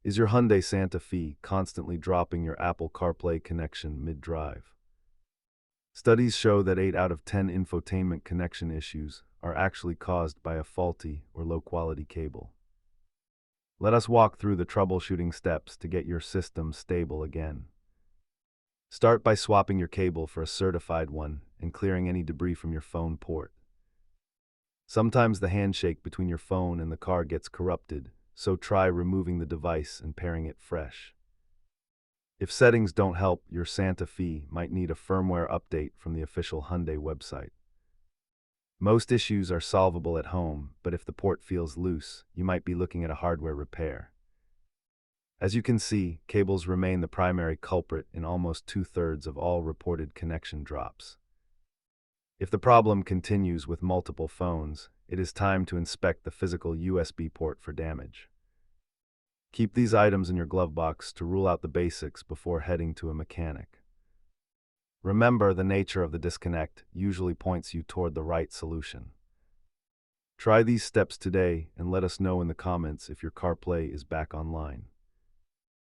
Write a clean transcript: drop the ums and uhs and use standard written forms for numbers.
Is your Hyundai Santa Fe constantly dropping your Apple CarPlay connection mid-drive? Studies show that 8 out of 10 infotainment connection issues are actually caused by a faulty or low-quality cable. Let us walk through the troubleshooting steps to get your system stable again. Start by swapping your cable for a certified one and clearing any debris from your phone port. Sometimes the handshake between your phone and the car gets corrupted, so try removing the device and pairing it fresh. If settings don't help, your Santa Fe might need a firmware update from the official Hyundai website. Most issues are solvable at home, but if the port feels loose, you might be looking at a hardware repair. As you can see, cables remain the primary culprit in almost 2/3 of all reported connection drops. If the problem continues with multiple phones, it is time to inspect the physical USB port for damage. Keep these items in your glove box to rule out the basics before heading to a mechanic. Remember, the nature of the disconnect usually points you toward the right solution. Try these steps today and let us know in the comments if your CarPlay is back online.